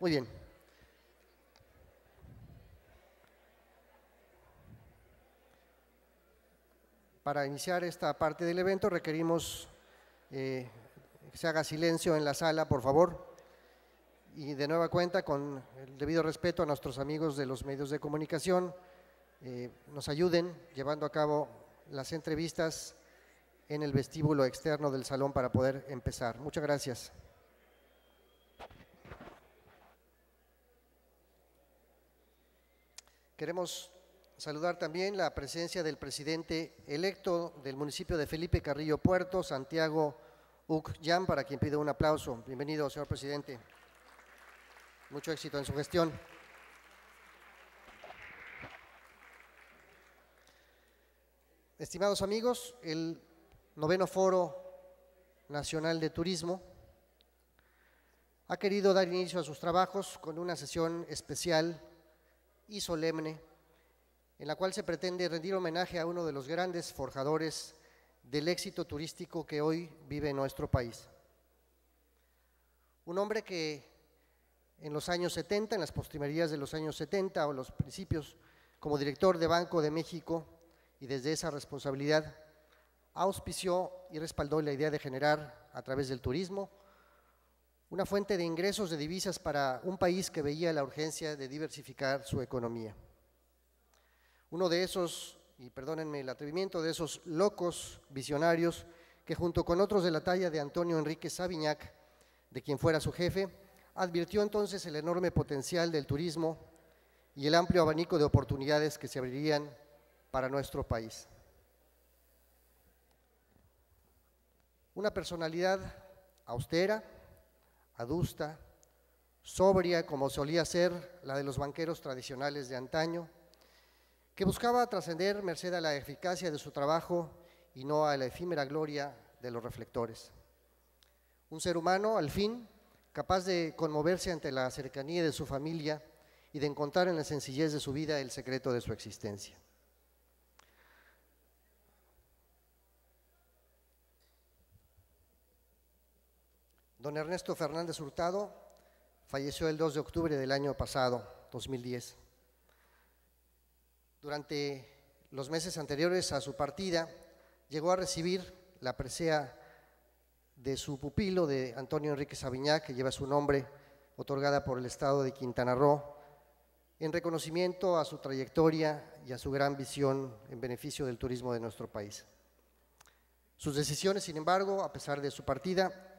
Muy bien. Para iniciar esta parte del evento requerimos que se haga silencio en la sala, por favor. Y de nueva cuenta, con el debido respeto a nuestros amigos de los medios de comunicación, nos ayuden llevando a cabo las entrevistas en el vestíbulo externo del salón para poder empezar. Muchas gracias. Queremos saludar también la presencia del presidente electo del municipio de Felipe Carrillo Puerto, Santiago Ucllan, para quien pido un aplauso. Bienvenido, señor presidente. Mucho éxito en su gestión. Estimados amigos, el 9º Foro Nacional de Turismo ha querido dar inicio a sus trabajos con una sesión especial y solemne en la cual se pretende rendir homenaje a uno de los grandes forjadores del éxito turístico que hoy vive nuestro país. Un hombre que en los años 70, en las postrimerías de los años 70 o los principios, como director de Banco de México, y desde esa responsabilidad auspició y respaldó la idea de generar a través del turismo una fuente de ingresos de divisas para un país que veía la urgencia de diversificar su economía. Uno de esos, y perdónenme el atrevimiento, de esos locos visionarios que junto con otros de la talla de Antonio Enrique Sabiñac, de quien fuera su jefe, advirtió entonces el enorme potencial del turismo y el amplio abanico de oportunidades que se abrirían para nuestro país. Una personalidad austera, adusta, sobria, como solía ser la de los banqueros tradicionales de antaño, que buscaba trascender merced a la eficacia de su trabajo y no a la efímera gloria de los reflectores. Un ser humano, al fin, capaz de conmoverse ante la cercanía de su familia y de encontrar en la sencillez de su vida el secreto de su existencia. Don Ernesto Fernández Hurtado falleció el 2 de octubre del año pasado, 2010. Durante los meses anteriores a su partida, llegó a recibir la presea de su pupilo, de Antonio Enrique Sabiñac, que lleva su nombre, otorgada por el Estado de Quintana Roo, en reconocimiento a su trayectoria y a su gran visión en beneficio del turismo de nuestro país. Sus decisiones, sin embargo, a pesar de su partida,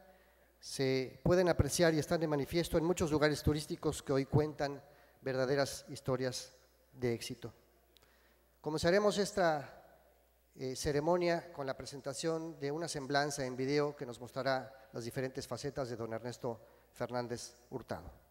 se pueden apreciar y están de manifiesto en muchos lugares turísticos que hoy cuentan verdaderas historias de éxito. Comenzaremos esta ceremonia con la presentación de una semblanza en video que nos mostrará las diferentes facetas de don Ernesto Fernández Hurtado.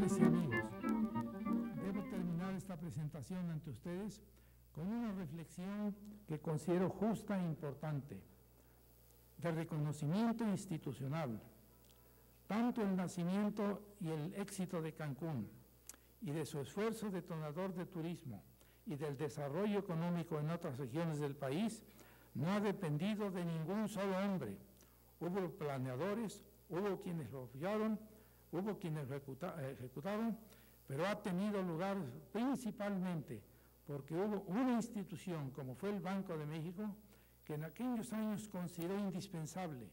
Amigables y amigos, debo terminar esta presentación ante ustedes con una reflexión que considero justa e importante, de reconocimiento institucional. Tanto el nacimiento y el éxito de Cancún y de su esfuerzo detonador de turismo y del desarrollo económico en otras regiones del país no ha dependido de ningún solo hombre. Hubo planeadores, hubo quienes lo apoyaron, hubo quienes lo ejecutaron, pero ha tenido lugar principalmente porque hubo una institución como fue el Banco de México que en aquellos años consideró indispensable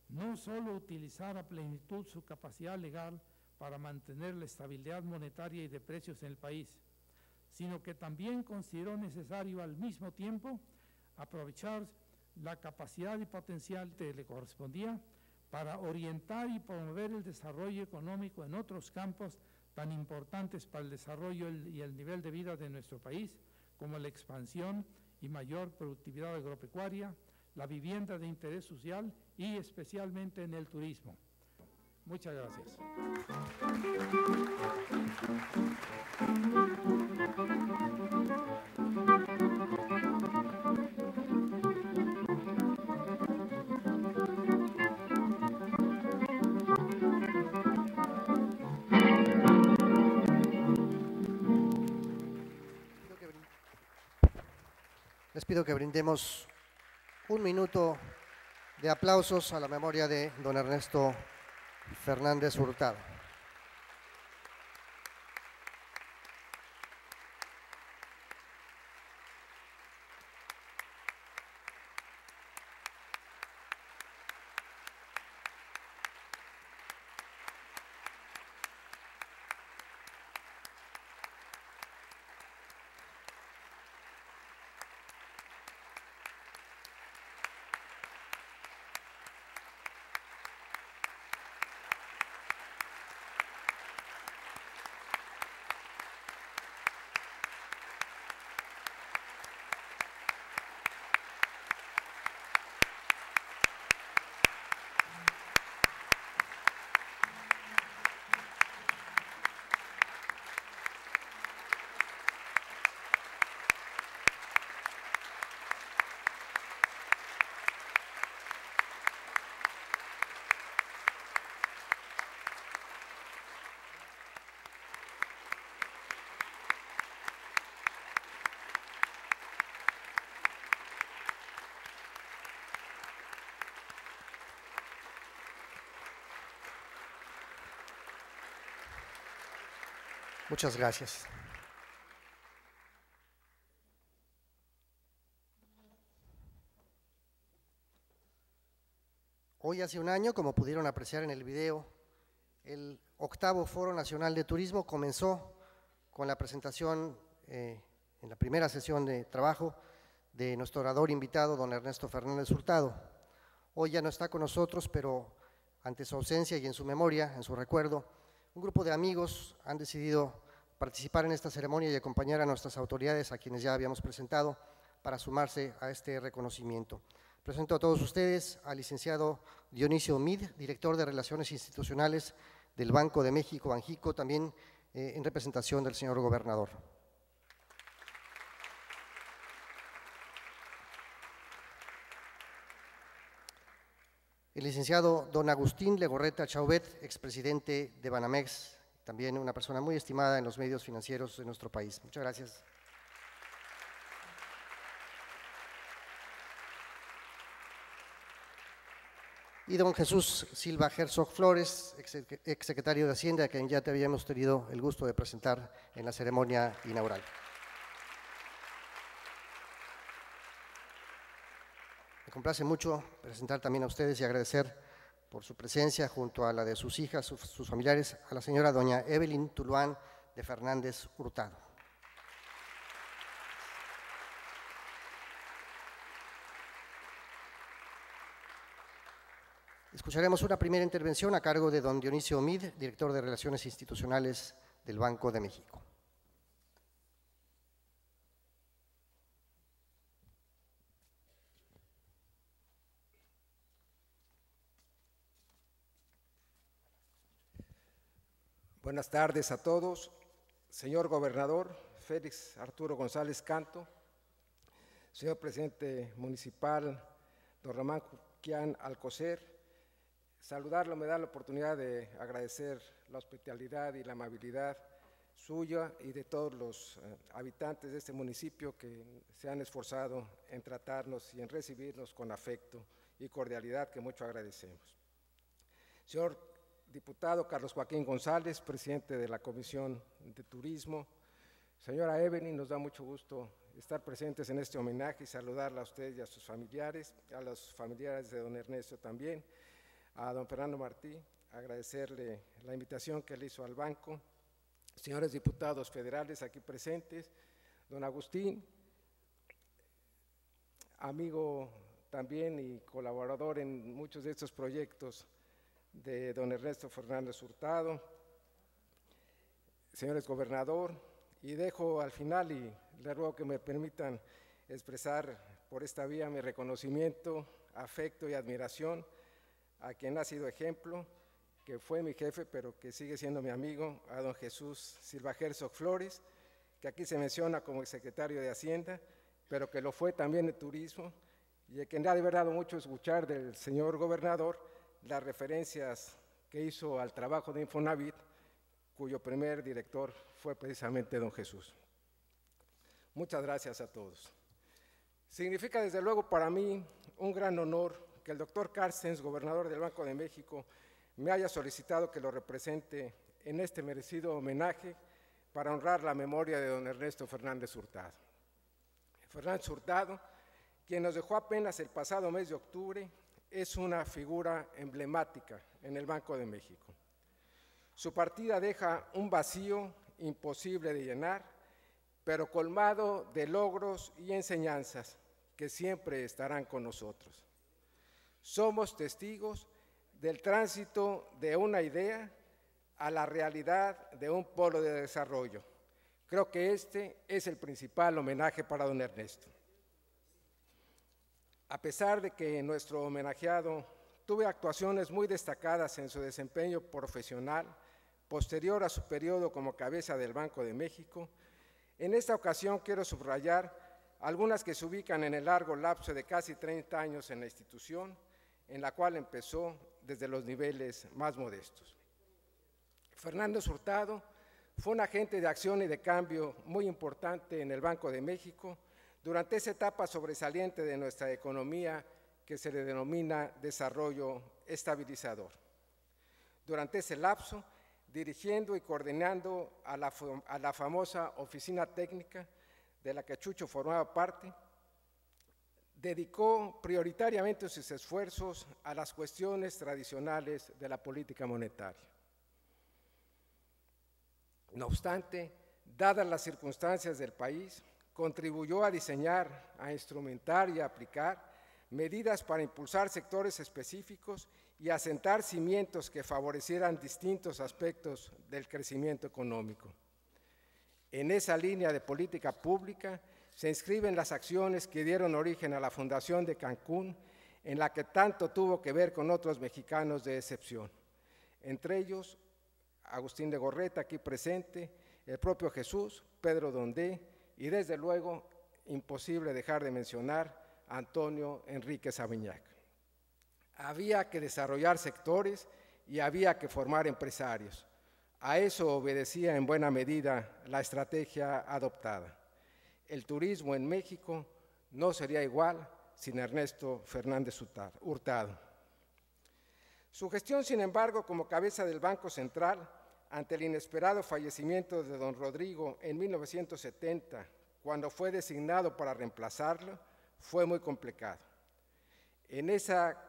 no solo utilizar a plenitud su capacidad legal para mantener la estabilidad monetaria y de precios en el país, sino que también consideró necesario al mismo tiempo aprovechar la capacidad y potencial que le correspondía para orientar y promover el desarrollo económico en otros campos tan importantes para el desarrollo y el nivel de vida de nuestro país, como la expansión y mayor productividad agropecuaria, la vivienda de interés social y especialmente en el turismo. Muchas gracias. Les pido que brindemos un minuto de aplausos a la memoria de don Ernesto Fernández Hurtado. Muchas gracias. Hoy hace un año, como pudieron apreciar en el video, el 8º Foro Nacional de Turismo comenzó con la presentación en la primera sesión de trabajo de nuestro orador invitado, don Ernesto Fernández Hurtado. Hoy ya no está con nosotros, pero ante su ausencia y en su memoria, en su recuerdo, un grupo de amigos han decidido participar en esta ceremonia y acompañar a nuestras autoridades, a quienes ya habíamos presentado, para sumarse a este reconocimiento. Presento a todos ustedes al licenciado Dionisio Mid, director de Relaciones Institucionales del Banco de México, Banjico, también en representación del señor gobernador. El licenciado don Agustín Legorreta Chauvet, expresidente de Banamex, también una persona muy estimada en los medios financieros de nuestro país. Muchas gracias. Y don Jesús Silva Herzog Flores, exsecretario de Hacienda, a quien ya te habíamos tenido el gusto de presentar en la ceremonia inaugural. Me complace mucho presentar también a ustedes y agradecer por su presencia junto a la de sus hijas, sus familiares, a la señora doña Evelyn Tuluán de Fernández Hurtado. Escucharemos una primera intervención a cargo de don Dionisio Mid, director de Relaciones Institucionales del Banco de México. Buenas tardes a todos. Señor Gobernador Félix Arturo González Canto, señor Presidente Municipal don Román Juquián Alcocer, saludarlo me da la oportunidad de agradecer la hospitalidad y la amabilidad suya y de todos los habitantes de este municipio que se han esforzado en tratarnos y en recibirnos con afecto y cordialidad que mucho agradecemos. Señor diputado Carlos Joaquín González, presidente de la Comisión de Turismo, señora Evelyn, nos da mucho gusto estar presentes en este homenaje y saludarla a usted y a sus familiares, a los familiares de don Ernesto también, a don Fernando Martí, agradecerle la invitación que le hizo al banco, señores diputados federales aquí presentes, don Agustín, amigo también y colaborador en muchos de estos proyectos de don Ernesto Fernández Hurtado, señores gobernador, y dejo al final y le ruego que me permitan expresar por esta vía mi reconocimiento, afecto y admiración a quien ha sido ejemplo, que fue mi jefe, pero que sigue siendo mi amigo, a don Jesús Silva Herzog Flores, que aquí se menciona como secretario de Hacienda, pero que lo fue también de Turismo, y a quien le ha de haber dado mucho escuchar del señor gobernador las referencias que hizo al trabajo de Infonavit, cuyo primer director fue precisamente don Jesús. Muchas gracias a todos. Significa desde luego para mí un gran honor que el doctor Carstens, gobernador del Banco de México, me haya solicitado que lo represente en este merecido homenaje para honrar la memoria de don Ernesto Fernández Hurtado. Fernández Hurtado, quien nos dejó apenas el pasado mes de octubre, es una figura emblemática en el Banco de México. Su partida deja un vacío imposible de llenar, pero colmado de logros y enseñanzas que siempre estarán con nosotros. Somos testigos del tránsito de una idea a la realidad de un polo de desarrollo. Creo que este es el principal homenaje para don Ernesto. A pesar de que nuestro homenajeado tuvo actuaciones muy destacadas en su desempeño profesional posterior a su periodo como cabeza del Banco de México, en esta ocasión quiero subrayar algunas que se ubican en el largo lapso de casi 30 años en la institución, en la cual empezó desde los niveles más modestos. Fernández Hurtado fue un agente de acción y de cambio muy importante en el Banco de México durante esa etapa sobresaliente de nuestra economía que se le denomina desarrollo estabilizador. Durante ese lapso, dirigiendo y coordinando a la famosa oficina técnica de la que Chucho formaba parte, dedicó prioritariamente sus esfuerzos a las cuestiones tradicionales de la política monetaria. No obstante, dadas las circunstancias del país, contribuyó a diseñar, a instrumentar y a aplicar medidas para impulsar sectores específicos y asentar cimientos que favorecieran distintos aspectos del crecimiento económico. En esa línea de política pública se inscriben las acciones que dieron origen a la Fundación de Cancún, en la que tanto tuvo que ver con otros mexicanos de excepción, entre ellos Agustín de Gorreta, aquí presente, el propio Jesús, Pedro Dondé, y desde luego, imposible dejar de mencionar a Antonio Enrique Sabiñac. Había que desarrollar sectores y había que formar empresarios. A eso obedecía en buena medida la estrategia adoptada. El turismo en México no sería igual sin Ernesto Fernández Hurtado. Su gestión, sin embargo, como cabeza del Banco Central, ante el inesperado fallecimiento de don Rodrigo en 1970, cuando fue designado para reemplazarlo, fue muy complicado. En esa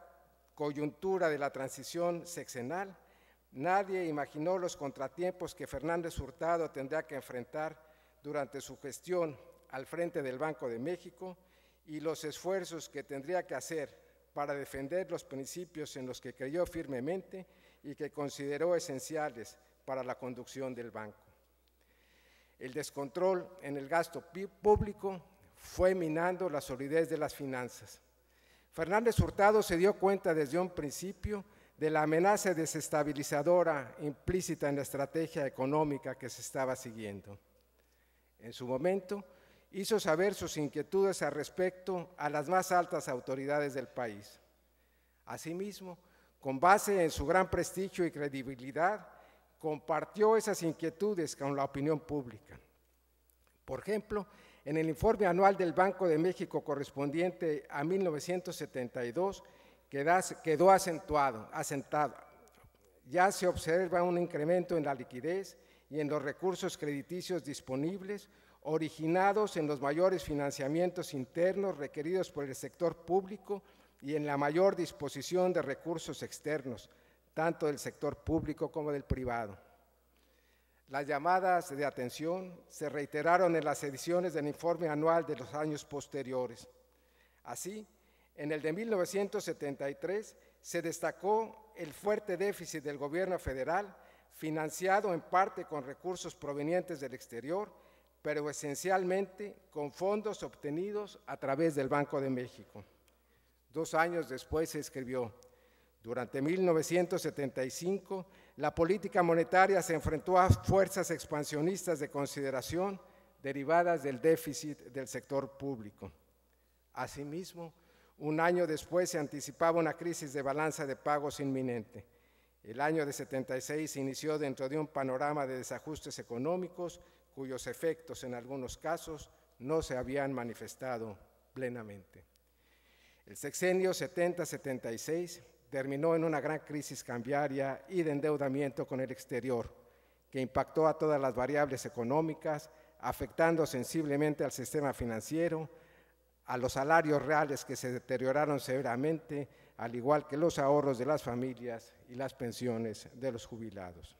coyuntura de la transición sexenal, nadie imaginó los contratiempos que Fernández Hurtado tendría que enfrentar durante su gestión al frente del Banco de México y los esfuerzos que tendría que hacer para defender los principios en los que creyó firmemente y que consideró esenciales para la conducción del banco. El descontrol en el gasto público fue minando la solidez de las finanzas. Fernández Hurtado se dio cuenta desde un principio de la amenaza desestabilizadora implícita en la estrategia económica que se estaba siguiendo. En su momento, hizo saber sus inquietudes al respecto a las más altas autoridades del país. Asimismo, con base en su gran prestigio y credibilidad, compartió esas inquietudes con la opinión pública. Por ejemplo, en el informe anual del Banco de México correspondiente a 1972, quedó asentado. Ya se observa un incremento en la liquidez y en los recursos crediticios disponibles, originados en los mayores financiamientos internos requeridos por el sector público y en la mayor disposición de recursos externos, tanto del sector público como del privado. Las llamadas de atención se reiteraron en las ediciones del informe anual de los años posteriores. Así, en el de 1973 se destacó el fuerte déficit del gobierno federal, financiado en parte con recursos provenientes del exterior, pero esencialmente con fondos obtenidos a través del Banco de México. 2 años después se escribió: durante 1975, la política monetaria se enfrentó a fuerzas expansionistas de consideración derivadas del déficit del sector público. Asimismo, 1 año después se anticipaba una crisis de balanza de pagos inminente. El año de 76 se inició dentro de un panorama de desajustes económicos cuyos efectos en algunos casos no se habían manifestado plenamente. El sexenio 70-76 terminó en una gran crisis cambiaria y de endeudamiento con el exterior, que impactó a todas las variables económicas, afectando sensiblemente al sistema financiero, a los salarios reales que se deterioraron severamente, al igual que los ahorros de las familias y las pensiones de los jubilados.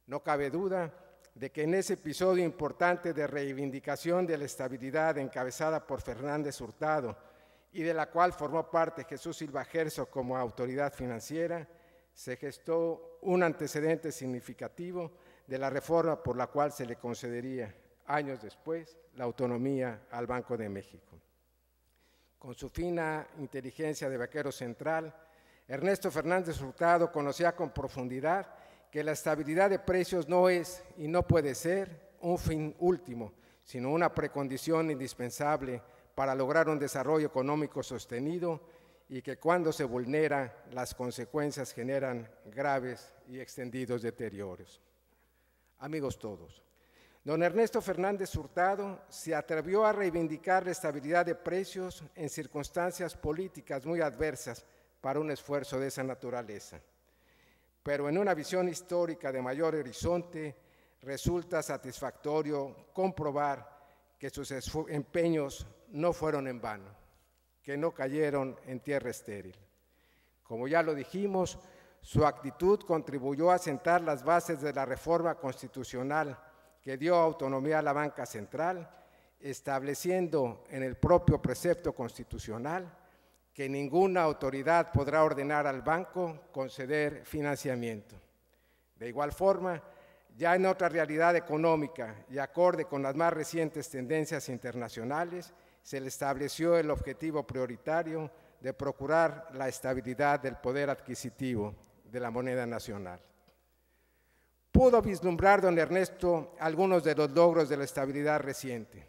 No cabe duda de que en ese episodio importante de reivindicación de la estabilidad encabezada por Fernández Hurtado y de la cual formó parte Jesús Silva Herzog como autoridad financiera, se gestó un antecedente significativo de la reforma por la cual se le concedería, años después, la autonomía al Banco de México. Con su fina inteligencia de vaquero central, Ernesto Fernández Hurtado conocía con profundidad que la estabilidad de precios no es y no puede ser un fin último, sino una precondición indispensable para lograr un desarrollo económico sostenido y que cuando se vulnera, las consecuencias generan graves y extendidos deterioros. Amigos todos, don Ernesto Fernández Hurtado se atrevió a reivindicar la estabilidad de precios en circunstancias políticas muy adversas para un esfuerzo de esa naturaleza. Pero en una visión histórica de mayor horizonte, resulta satisfactorio comprobar que sus empeños no fueron en vano, que no cayeron en tierra estéril. Como ya lo dijimos, su actitud contribuyó a sentar las bases de la reforma constitucional que dio autonomía a la banca central, estableciendo en el propio precepto constitucional que ninguna autoridad podrá ordenar al banco conceder financiamiento. De igual forma, ya en otra realidad económica y acorde con las más recientes tendencias internacionales, se le estableció el objetivo prioritario de procurar la estabilidad del poder adquisitivo de la moneda nacional. Pudo vislumbrar don Ernesto algunos de los logros de la estabilidad reciente.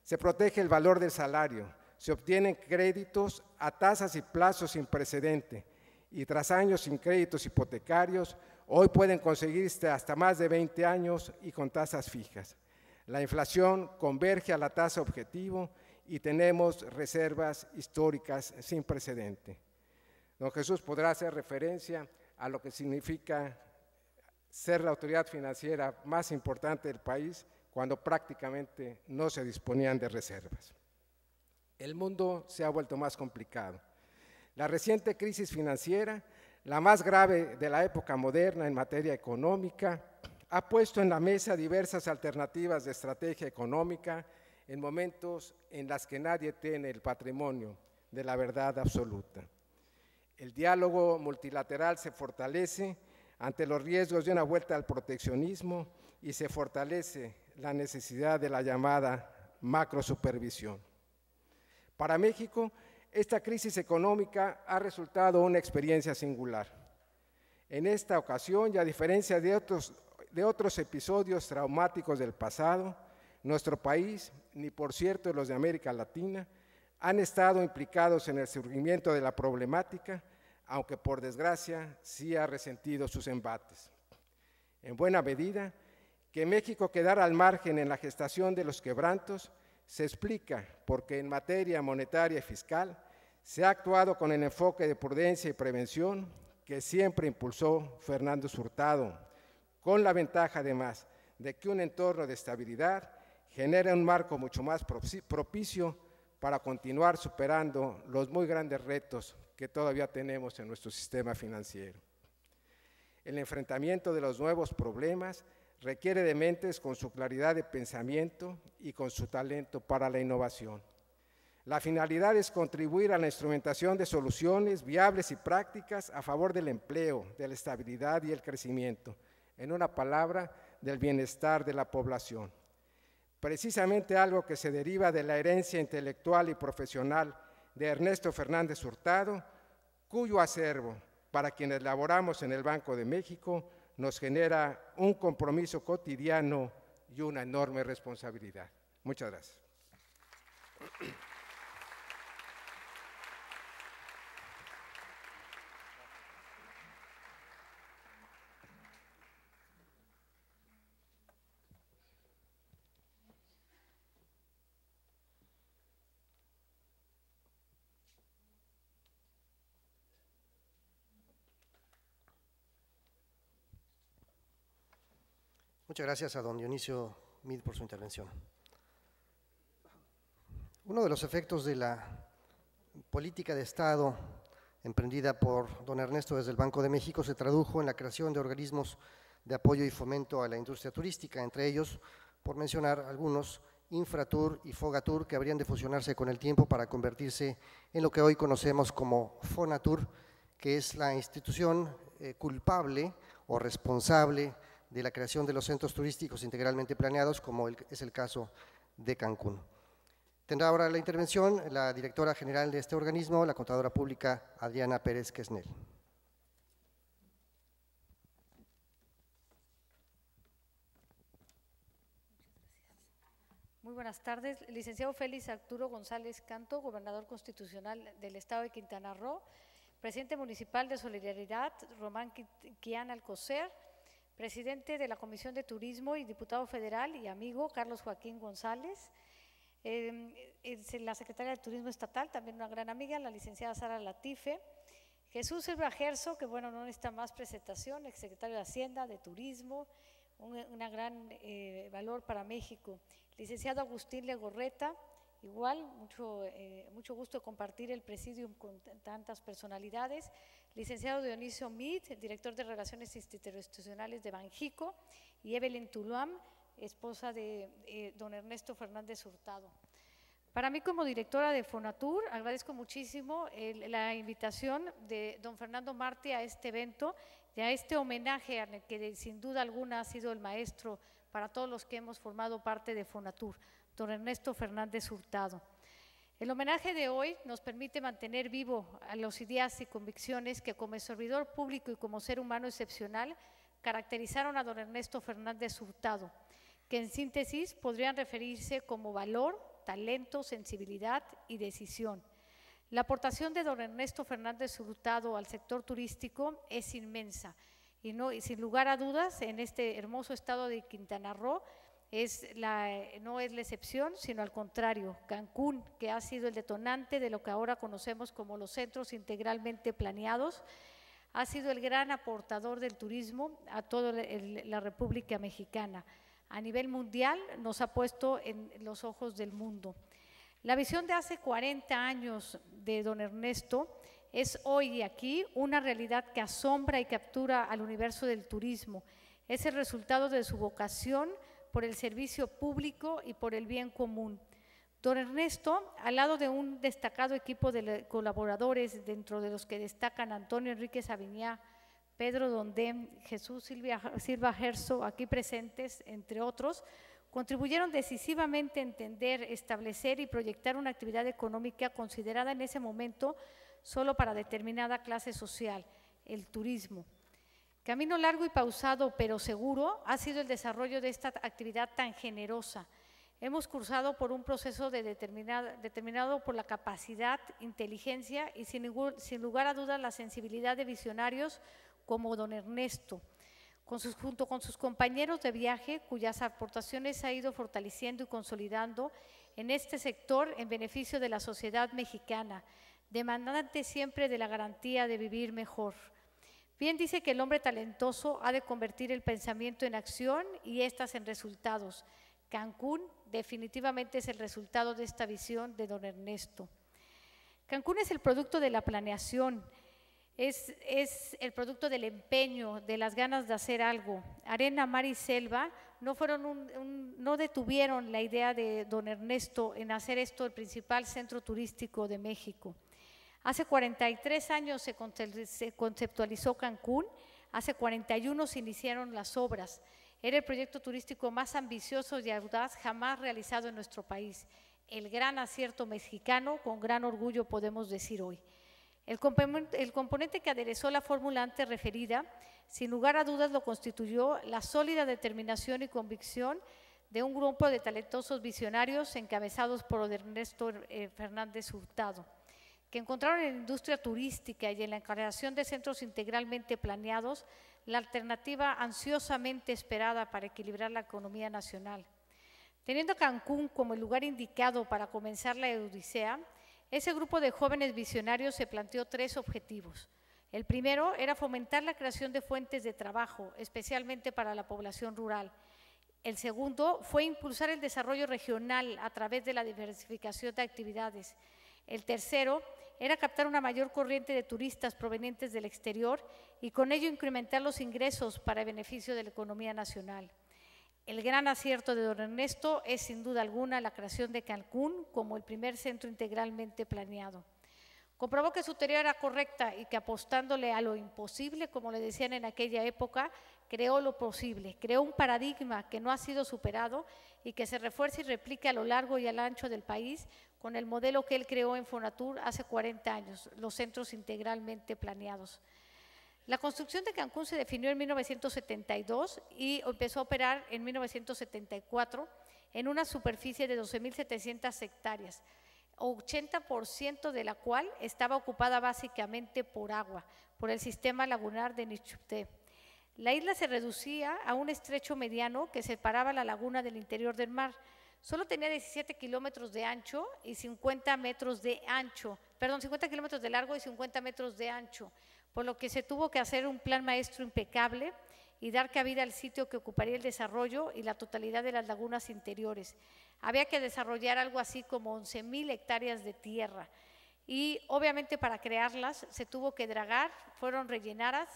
Se protege el valor del salario, se obtienen créditos a tasas y plazos sin precedente y tras años sin créditos hipotecarios, hoy pueden conseguirse hasta más de 20 años y con tasas fijas. La inflación converge a la tasa objetivo y tenemos reservas históricas sin precedente. Don Jesús podrá hacer referencia a lo que significa ser la autoridad financiera más importante del país cuando prácticamente no se disponían de reservas. El mundo se ha vuelto más complicado. La reciente crisis financiera, la más grave de la época moderna en materia económica, ha puesto en la mesa diversas alternativas de estrategia económica en momentos en los que nadie tiene el patrimonio de la verdad absoluta. El diálogo multilateral se fortalece ante los riesgos de una vuelta al proteccionismo y se fortalece la necesidad de la llamada macrosupervisión. Para México, esta crisis económica ha resultado una experiencia singular. En esta ocasión, y a diferencia de otros episodios traumáticos del pasado, nuestro país, ni por cierto los de América Latina, han estado implicados en el surgimiento de la problemática, aunque por desgracia sí ha resentido sus embates. En buena medida, que México quedara al margen en la gestación de los quebrantos se explica porque en materia monetaria y fiscal se ha actuado con el enfoque de prudencia y prevención que siempre impulsó Fernando Hurtado, con la ventaja además de que un entorno de estabilidad genera un marco mucho más propicio para continuar superando los muy grandes retos que todavía tenemos en nuestro sistema financiero. El enfrentamiento de los nuevos problemas requiere de mentes con su claridad de pensamiento y con su talento para la innovación. La finalidad es contribuir a la instrumentación de soluciones viables y prácticas a favor del empleo, de la estabilidad y el crecimiento, en una palabra, del bienestar de la población. Precisamente algo que se deriva de la herencia intelectual y profesional de Ernesto Fernández Hurtado, cuyo acervo, para quienes laboramos en el Banco de México, nos genera un compromiso cotidiano y una enorme responsabilidad. Muchas gracias. Muchas gracias a don Dionisio Meade por su intervención. Uno de los efectos de la política de Estado emprendida por don Ernesto desde el Banco de México se tradujo en la creación de organismos de apoyo y fomento a la industria turística, entre ellos, por mencionar algunos, Infratur y Fogatur, que habrían de fusionarse con el tiempo para convertirse en lo que hoy conocemos como Fonatur, que es la institución culpable o responsable de la creación de los centros turísticos integralmente planeados, como es el caso de Cancún. Tendrá ahora la intervención la directora general de este organismo, la contadora pública Adriana Pérez Quesnel. Muy buenas tardes. Licenciado Félix Arturo González Canto, gobernador constitucional del Estado de Quintana Roo, presidente municipal de Solidaridad, Román Quián Alcocer, presidente de la Comisión de Turismo y diputado federal y amigo Carlos Joaquín González, la secretaria de Turismo Estatal, también una gran amiga, la licenciada Sara Latife, Jesús Silva Gerso, que bueno, no necesita más presentación, exsecretario de Hacienda, de Turismo, una gran valor para México, licenciado Agustín Legorreta, igual, mucho gusto de compartir el presidium con tantas personalidades, licenciado Dionisio Meade, director de Relaciones Interinstitucionales de Banjico, y Evelyn Tuluam, esposa de don Ernesto Fernández Hurtado. Para mí, como directora de Fonatur, agradezco muchísimo la invitación de don Fernando Martí a este evento, y a este homenaje al que sin duda alguna ha sido el maestro para todos los que hemos formado parte de Fonatur, don Ernesto Fernández Hurtado. El homenaje de hoy nos permite mantener vivo a las ideas y convicciones que como servidor público y como ser humano excepcional caracterizaron a don Ernesto Fernández Hurtado, que en síntesis podrían referirse como valor, talento, sensibilidad y decisión. La aportación de don Ernesto Fernández Hurtado al sector turístico es inmensa y sin lugar a dudas en este hermoso estado de Quintana Roo no es la excepción, sino al contrario. Cancún, que ha sido el detonante de lo que ahora conocemos como los centros integralmente planeados, ha sido el gran aportador del turismo a toda la República Mexicana. A nivel mundial nos ha puesto en los ojos del mundo. La visión de hace 40 años de don Ernesto es hoy y aquí una realidad que asombra y captura al universo del turismo. Es el resultado de su vocación por el servicio público y por el bien común. Don Ernesto, al lado de un destacado equipo de colaboradores, dentro de los que destacan Antonio Enrique Sabiñá, Pedro Dondem, Jesús Silva Gerso, aquí presentes, entre otros, contribuyeron decisivamente a entender, establecer y proyectar una actividad económica considerada en ese momento solo para determinada clase social, el turismo. Camino largo y pausado, pero seguro, ha sido el desarrollo de esta actividad tan generosa. Hemos cursado por un proceso determinado por la capacidad, inteligencia y sin lugar a dudas la sensibilidad de visionarios como don Ernesto, junto con sus compañeros de viaje, cuyas aportaciones ha ido fortaleciendo y consolidando en este sector en beneficio de la sociedad mexicana, demandante siempre de la garantía de vivir mejor. Bien dice que el hombre talentoso ha de convertir el pensamiento en acción y éstas en resultados. Cancún definitivamente es el resultado de esta visión de don Ernesto. Cancún es el producto de la planeación, es el producto del empeño, de las ganas de hacer algo. Arena, mar y selva no detuvieron la idea de don Ernesto en hacer esto el principal centro turístico de México. Hace 43 años se conceptualizó Cancún, hace 41 se iniciaron las obras. Era el proyecto turístico más ambicioso y audaz jamás realizado en nuestro país. El gran acierto mexicano, con gran orgullo podemos decir hoy. El componente que aderezó la fórmula antes referida, sin lugar a dudas lo constituyó la sólida determinación y convicción de un grupo de talentosos visionarios encabezados por Ernesto Fernández Hurtado, que encontraron en la industria turística y en la creación de centros integralmente planeados la alternativa ansiosamente esperada para equilibrar la economía nacional. Teniendo Cancún como el lugar indicado para comenzar la odisea, ese grupo de jóvenes visionarios se planteó 3 objetivos. El primero era fomentar la creación de fuentes de trabajo, especialmente para la población rural. El segundo fue impulsar el desarrollo regional a través de la diversificación de actividades. El tercero era captar una mayor corriente de turistas provenientes del exterior y con ello incrementar los ingresos para el beneficio de la economía nacional. El gran acierto de don Ernesto es sin duda alguna la creación de Cancún como el primer centro integralmente planeado. Comprobó que su teoría era correcta y que apostándole a lo imposible, como le decían en aquella época, creó lo posible, creó un paradigma que no ha sido superado y que se refuerza y replica a lo largo y al ancho del país con el modelo que él creó en Fonatur hace 40 años, los centros integralmente planeados. La construcción de Cancún se definió en 1972 y empezó a operar en 1974 en una superficie de 12.700 hectáreas, 80% de la cual estaba ocupada básicamente por agua, por el sistema lagunar de Nichupté. La isla se reducía a un estrecho mediano que separaba la laguna del interior del mar. Solo tenía 17 kilómetros de ancho y 50 metros de ancho, 50 kilómetros de largo y 50 metros de ancho, por lo que se tuvo que hacer un plan maestro impecable y dar cabida al sitio que ocuparía el desarrollo y la totalidad de las lagunas interiores. Había que desarrollar algo así como 11.000 hectáreas de tierra y obviamente para crearlas se tuvo que dragar, fueron rellenadas,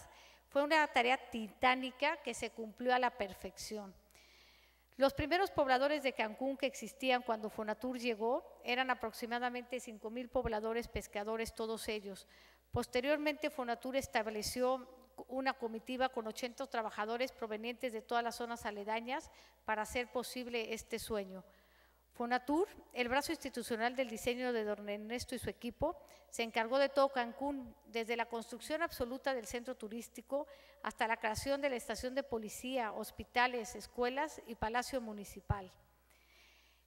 fue una tarea titánica que se cumplió a la perfección. Los primeros pobladores de Cancún que existían cuando Fonatur llegó eran aproximadamente 5.000 pobladores pescadores, todos ellos. Posteriormente, Fonatur estableció una comitiva con 80 trabajadores provenientes de todas las zonas aledañas para hacer posible este sueño. Fonatur, el brazo institucional del diseño de don Ernesto y su equipo, se encargó de todo Cancún, desde la construcción absoluta del centro turístico hasta la creación de la estación de policía, hospitales, escuelas y palacio municipal.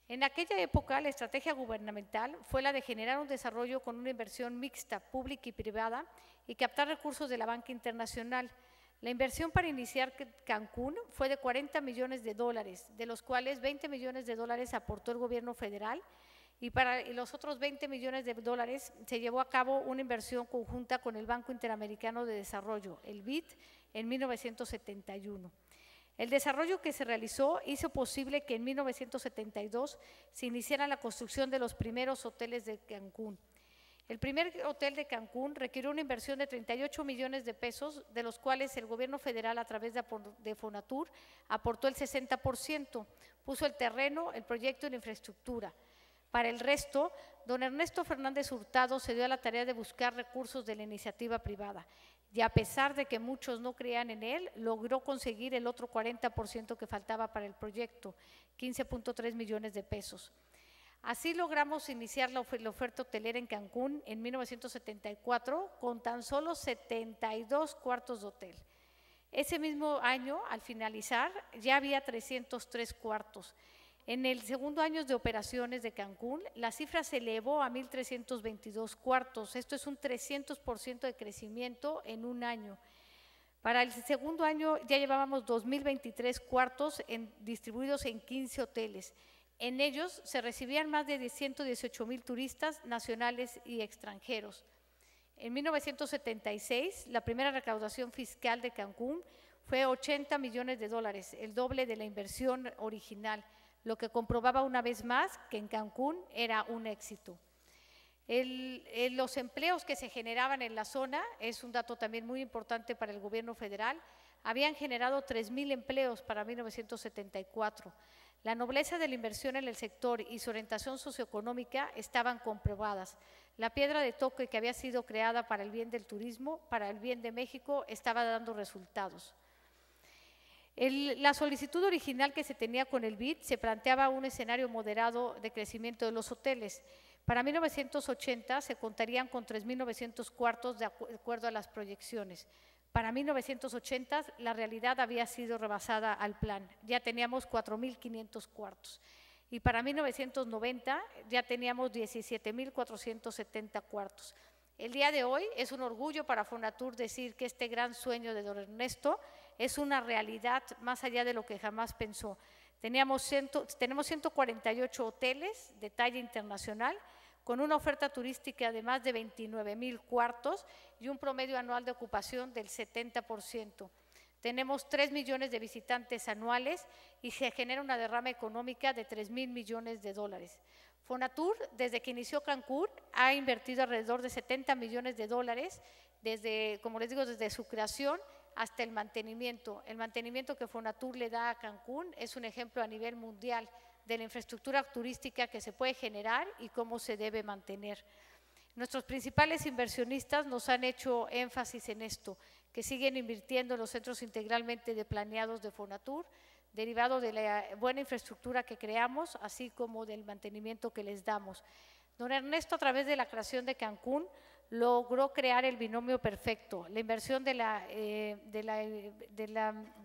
En aquella época, la estrategia gubernamental fue la de generar un desarrollo con una inversión mixta, pública y privada, y captar recursos de la banca internacional. La inversión para iniciar Cancún fue de $40 millones, de los cuales $20 millones aportó el gobierno federal y para los otros $20 millones se llevó a cabo una inversión conjunta con el Banco Interamericano de Desarrollo, el BID, en 1971. El desarrollo que se realizó hizo posible que en 1972 se iniciara la construcción de los primeros hoteles de Cancún. El primer hotel de Cancún requirió una inversión de $38 millones, de los cuales el gobierno federal a través de Fonatur aportó el 60%, puso el terreno, el proyecto y la infraestructura. Para el resto, don Ernesto Fernández Hurtado se dio a la tarea de buscar recursos de la iniciativa privada. y a pesar de que muchos no creían en él, logró conseguir el otro 40% que faltaba para el proyecto, 15.3 millones de pesos. Así logramos iniciar la oferta hotelera en Cancún en 1974 con tan solo 72 cuartos de hotel. Ese mismo año, al finalizar, ya había 303 cuartos. En el segundo año de operaciones de Cancún, la cifra se elevó a 1,322 cuartos. Esto es un 300% de crecimiento en un año. Para el segundo año ya llevábamos 2,023 cuartos distribuidos en 15 hoteles. En ellos se recibían más de 118,000 turistas nacionales y extranjeros. En 1976, la primera recaudación fiscal de Cancún fue 80 millones de dólares, el doble de la inversión original, lo que comprobaba una vez más que en Cancún era un éxito. Los empleos que se generaban en la zona, es un dato también muy importante para el gobierno federal, habían generado 3,000 empleos para 1974. La nobleza de la inversión en el sector y su orientación socioeconómica estaban comprobadas. La piedra de toque que había sido creada para el bien del turismo, para el bien de México, estaba dando resultados. La solicitud original que se tenía con el BID se planteaba un escenario moderado de crecimiento de los hoteles. Para 1980 se contarían con 3,900 cuartos de acuerdo a las proyecciones. Para 1980 la realidad había sido rebasada al plan, ya teníamos 4,500 cuartos. Y para 1990 ya teníamos 17,470 cuartos. El día de hoy es un orgullo para Fonatur decir que este gran sueño de don Ernesto es una realidad más allá de lo que jamás pensó. Tenemos 148 hoteles de talla internacional con una oferta turística de más de 29,000 cuartos y un promedio anual de ocupación del 70%. Tenemos 3 millones de visitantes anuales y se genera una derrama económica de 3,000 millones de dólares. Fonatur, desde que inició Cancún, ha invertido alrededor de 70 millones de dólares, como les digo, desde su creación hasta el mantenimiento. El mantenimiento que Fonatur le da a Cancún es un ejemplo a nivel mundial de la infraestructura turística que se puede generar y cómo se debe mantener. Nuestros principales inversionistas nos han hecho énfasis en esto, que siguen invirtiendo en los centros integralmente planeados de Fonatur, derivado de la buena infraestructura que creamos, así como del mantenimiento que les damos. Don Ernesto, a través de la creación de Cancún, logró crear el binomio perfecto, la inversión de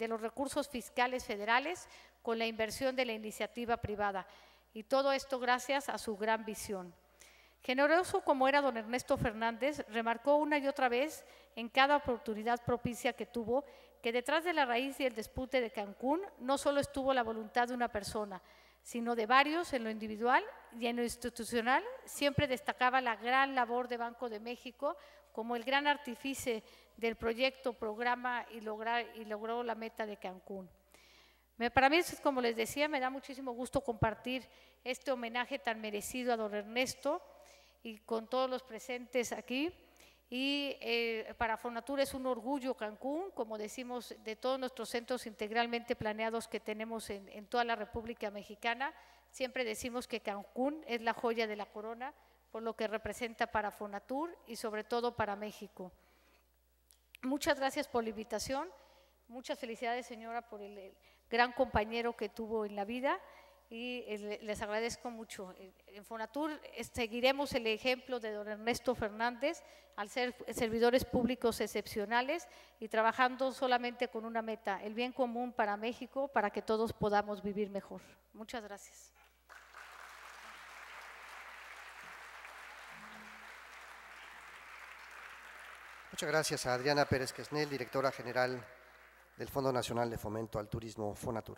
los recursos fiscales federales con la inversión de la iniciativa privada, y todo esto gracias a su gran visión. Generoso como era don Ernesto Fernández, remarcó una y otra vez en cada oportunidad propicia que tuvo que detrás de la raíz y el dispute de Cancún no solo estuvo la voluntad de una persona, sino de varios en lo individual y en lo institucional. Siempre destacaba la gran labor de Banco de México como el gran artífice del proyecto, programa y logró la meta de Cancún. Para mí, como les decía, me da muchísimo gusto compartir este homenaje tan merecido a don Ernesto y con todos los presentes aquí. Y para Fonatur es un orgullo Cancún, como decimos, de todos nuestros centros integralmente planeados que tenemos en toda la República Mexicana. Siempre decimos que Cancún es la joya de la corona por lo que representa para Fonatur y sobre todo para México. Muchas gracias por la invitación, muchas felicidades, señora, por el gran compañero que tuvo en la vida. Y les agradezco mucho. En Fonatur seguiremos el ejemplo de don Ernesto Fernández al ser servidores públicos excepcionales y trabajando solamente con una meta, el bien común para México, para que todos podamos vivir mejor. Muchas gracias. Muchas gracias a Adriana Pérez Quesnel, directora general del Fondo Nacional de Fomento al Turismo, Fonatur.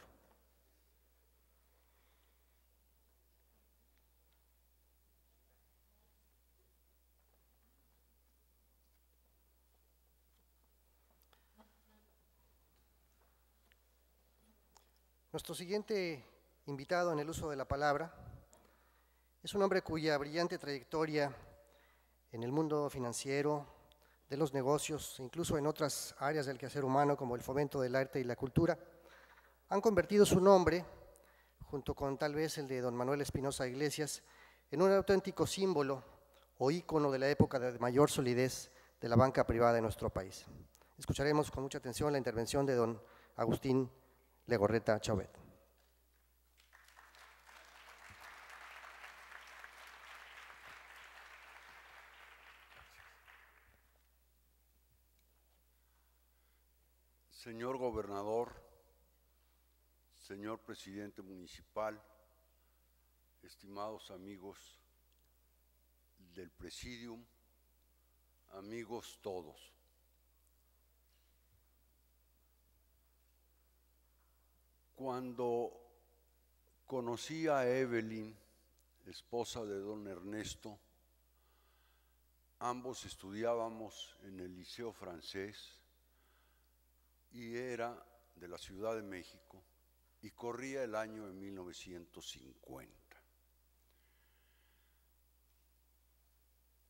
Nuestro siguiente invitado en el uso de la palabra es un hombre cuya brillante trayectoria en el mundo financiero, de los negocios, incluso en otras áreas del quehacer humano como el fomento del arte y la cultura, han convertido su nombre, junto con tal vez el de don Manuel Espinosa Iglesias, en un auténtico símbolo o ícono de la época de mayor solidez de la banca privada de nuestro país. Escucharemos con mucha atención la intervención de don Agustín Legorreta Chauvet. Señor gobernador, señor presidente municipal, estimados amigos del presidium, amigos todos. Cuando conocí a Evelyn, esposa de don Ernesto, ambos estudiábamos en el Liceo Francés y era de la Ciudad de México y corría el año de 1950.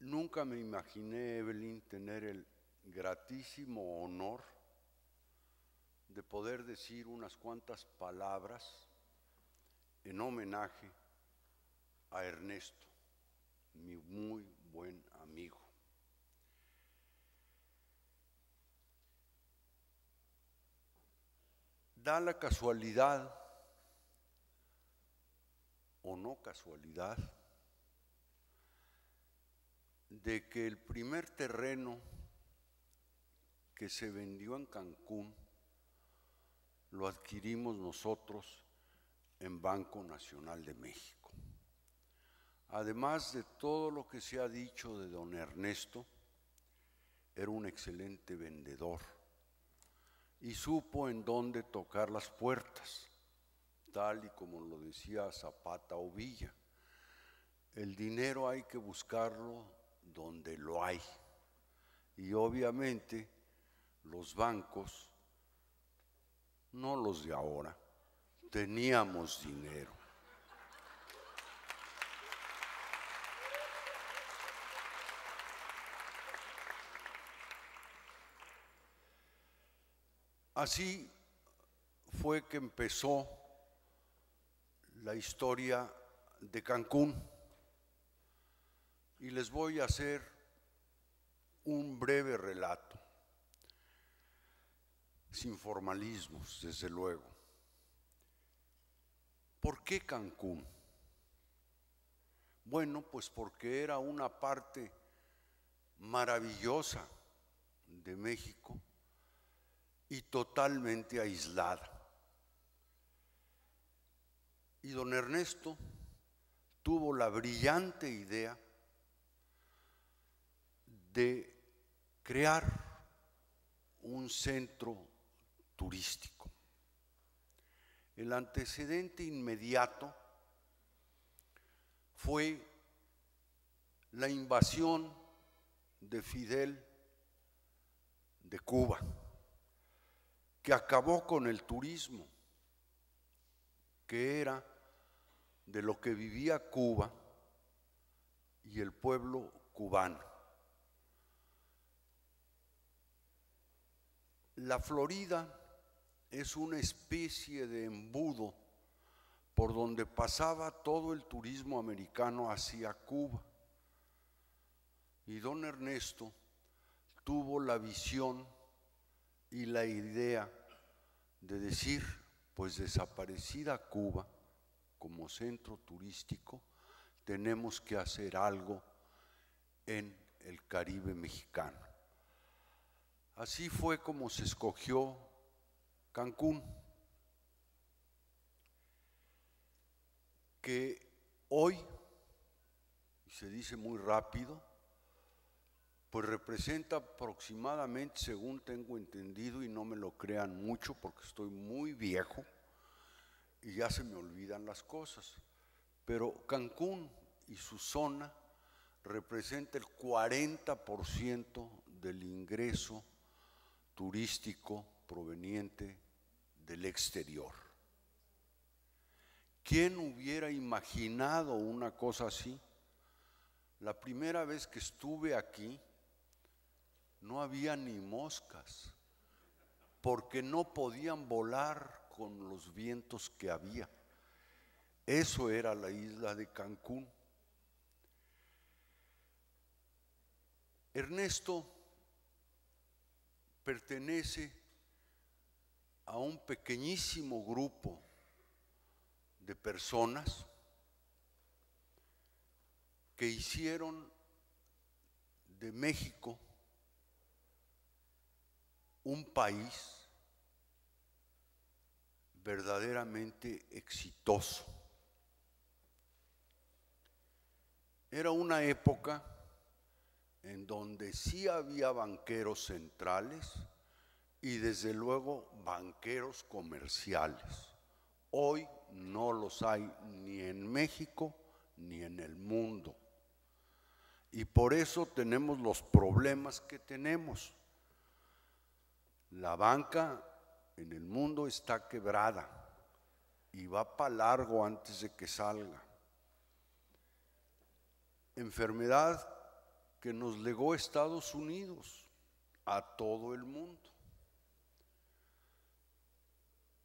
Nunca me imaginé, Evelyn, tener el gratísimo honor de poder decir unas cuantas palabras en homenaje a Ernesto, mi muy buen amigo. Da la casualidad, o no casualidad, de que el primer terreno que se vendió en Cancún lo adquirimos nosotros en Banco Nacional de México. Además de todo lo que se ha dicho de don Ernesto, era un excelente vendedor y supo en dónde tocar las puertas, tal y como lo decía Zapata o Villa. El dinero hay que buscarlo donde lo hay. Y obviamente los bancos, no los de ahora, teníamos dinero. Así fue que empezó la historia de Cancún y les voy a hacer un breve relato, sin formalismos, desde luego. ¿Por qué Cancún? Bueno, pues porque era una parte maravillosa de México y totalmente aislada. Y don Ernesto tuvo la brillante idea de crear un centro turístico. El antecedente inmediato fue la invasión de Fidel de Cuba, que acabó con el turismo, que era de lo que vivía Cuba y el pueblo cubano. La Florida es una especie de embudo por donde pasaba todo el turismo americano hacia Cuba. Y don Ernesto tuvo la visión y la idea de decir, pues desaparecida Cuba como centro turístico, tenemos que hacer algo en el Caribe mexicano. Así fue como se escogió Cancún, que hoy, se dice muy rápido, pues representa aproximadamente, según tengo entendido, y no me lo crean mucho porque estoy muy viejo y ya se me olvidan las cosas, pero Cancún y su zona representa el 40% del ingreso turístico proveniente del exterior. ¿Quién hubiera imaginado una cosa así? La primera vez que estuve aquí no había ni moscas, porque no podían volar con los vientos que había. Eso era la isla de Cancún. Ernesto pertenece a un pequeñísimo grupo de personas que hicieron de México un país verdaderamente exitoso. Era una época en donde sí había banqueros centrales y desde luego banqueros comerciales. Hoy no los hay ni en México ni en el mundo. Y por eso tenemos los problemas que tenemos. La banca en el mundo está quebrada y va para largo antes de que salga. Enfermedad que nos legó Estados Unidos a todo el mundo.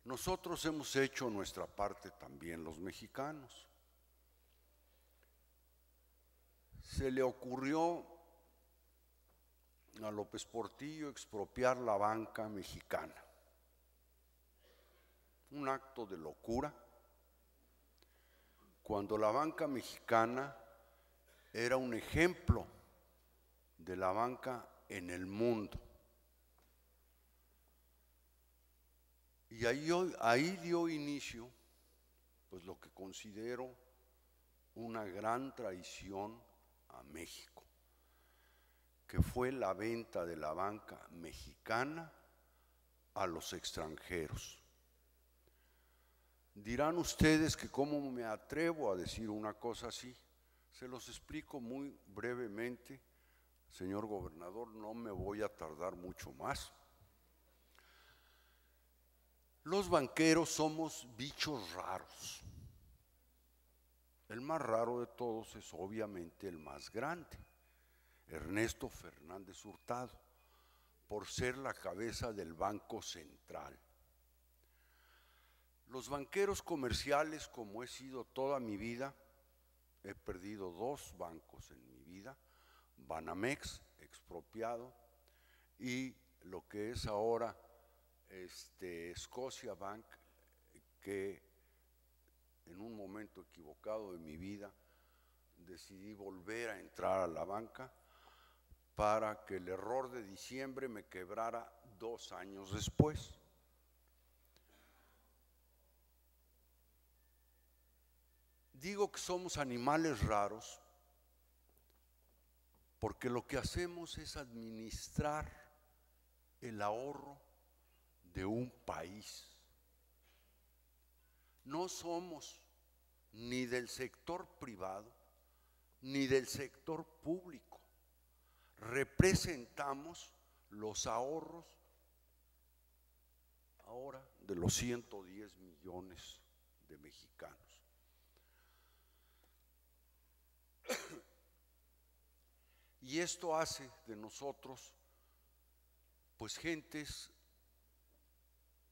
Nosotros hemos hecho nuestra parte también, los mexicanos. Se le ocurrió a López Portillo expropiar la banca mexicana. Un acto de locura, cuando la banca mexicana era un ejemplo de la banca en el mundo. Y ahí dio inicio, pues lo que considero una gran traición a México, que fue la venta de la banca mexicana a los extranjeros. Dirán ustedes que cómo me atrevo a decir una cosa así. Se los explico muy brevemente, señor gobernador, no me voy a tardar mucho más. Los banqueros somos bichos raros. El más raro de todos es obviamente el más grande, Ernesto Fernández Hurtado, por ser la cabeza del Banco Central. Los banqueros comerciales, como he sido toda mi vida, he perdido 2 bancos en mi vida, Banamex, expropiado, y lo que es ahora Scotia Bank, que en un momento equivocado de mi vida decidí volver a entrar a la banca para que el error de diciembre me quebrara 2 años después. Digo que somos animales raros porque lo que hacemos es administrar el ahorro de un país. No somos ni del sector privado ni del sector público. Representamos los ahorros ahora de los 110 millones de mexicanos. Y esto hace de nosotros pues gentes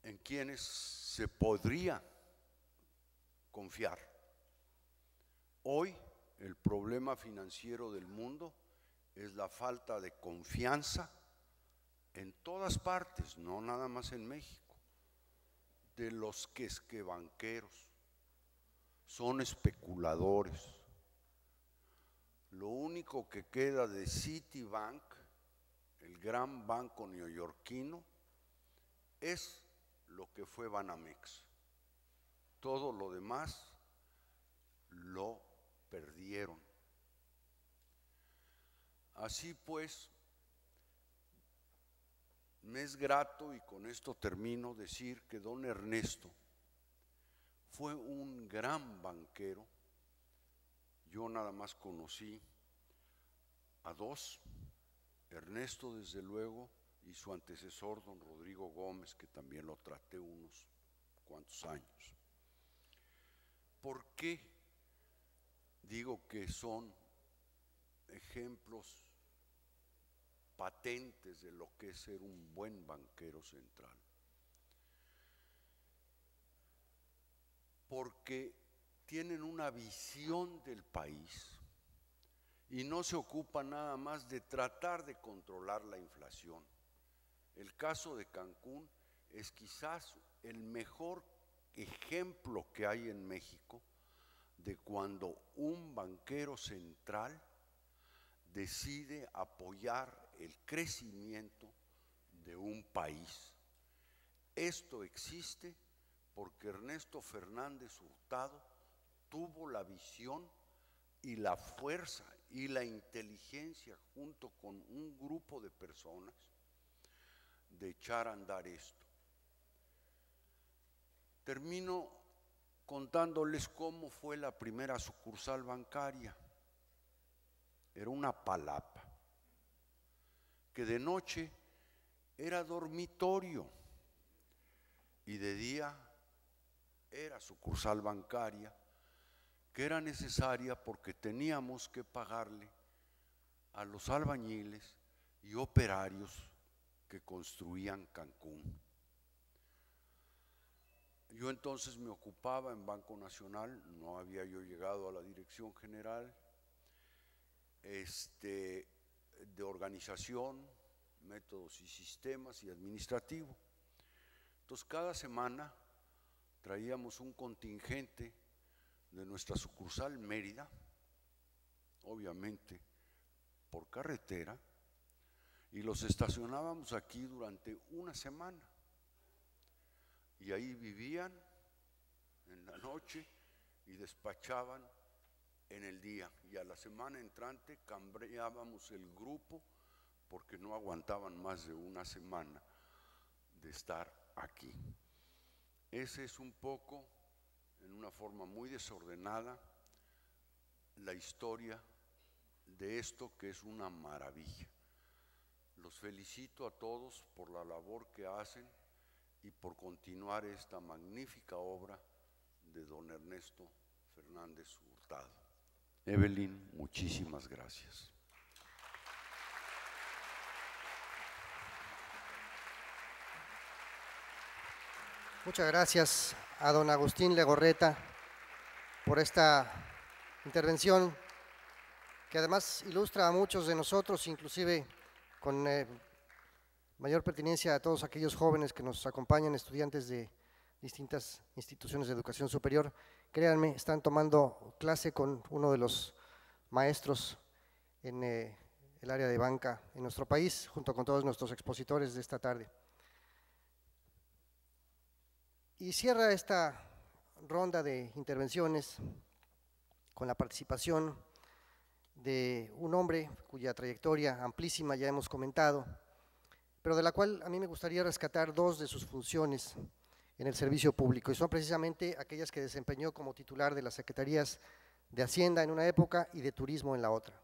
en quienes se podría confiar. Hoy el problema financiero del mundo es la falta de confianza en todas partes, no nada más en México, de los que es que banqueros son especuladores. Lo único que queda de Citibank, el gran banco neoyorquino, es lo que fue Banamex. Todo lo demás lo perdieron. Así pues, me es grato, y con esto termino, decir que don Ernesto fue un gran banquero. Yo nada más conocí a 2, Ernesto desde luego y su antecesor don Rodrigo Gómez, que también lo traté unos cuantos años. ¿Por qué digo que son ejemplos patentes de lo que es ser un buen banquero central? Porque tienen una visión del país y no se ocupan nada más de tratar de controlar la inflación. El caso de Cancún es quizás el mejor ejemplo que hay en México de cuando un banquero central decide apoyar el crecimiento de un país. Esto existe porque Ernesto Fernández Hurtado tuvo la visión y la fuerza y la inteligencia junto con un grupo de personas de echar a andar esto. Termino contándoles cómo fue la primera sucursal bancaria. Era una palapa que de noche era dormitorio y de día era sucursal bancaria, que era necesaria porque teníamos que pagarle a los albañiles y operarios que construían Cancún. Yo entonces me ocupaba en Banco Nacional, no había yo llegado a la dirección general, de organización, métodos y sistemas y administrativo. Entonces cada semana traíamos un contingente de nuestra sucursal Mérida, obviamente por carretera, y los estacionábamos aquí durante una semana. Y ahí vivían en la noche y despachaban en el día. Y a la semana entrante cambiábamos el grupo porque no aguantaban más de una semana de estar aquí. Ese es un poco, en una forma muy desordenada, la historia de esto que es una maravilla. Los felicito a todos por la labor que hacen y por continuar esta magnífica obra de don Ernesto Fernández Hurtado. Evelyn, muchísimas gracias. Muchas gracias a don Agustín Legorreta por esta intervención que además ilustra a muchos de nosotros, inclusive con mayor pertinencia a todos aquellos jóvenes que nos acompañan, estudiantes de distintas instituciones de educación superior. Créanme, están tomando clase con uno de los maestros en el área de banca en nuestro país, junto con todos nuestros expositores de esta tarde. Y cierra esta ronda de intervenciones con la participación de un hombre cuya trayectoria amplísima ya hemos comentado, pero de la cual a mí me gustaría rescatar dos de sus funciones en el servicio público, y son precisamente aquellas que desempeñó como titular de las Secretarías de Hacienda en una época y de Turismo en la otra.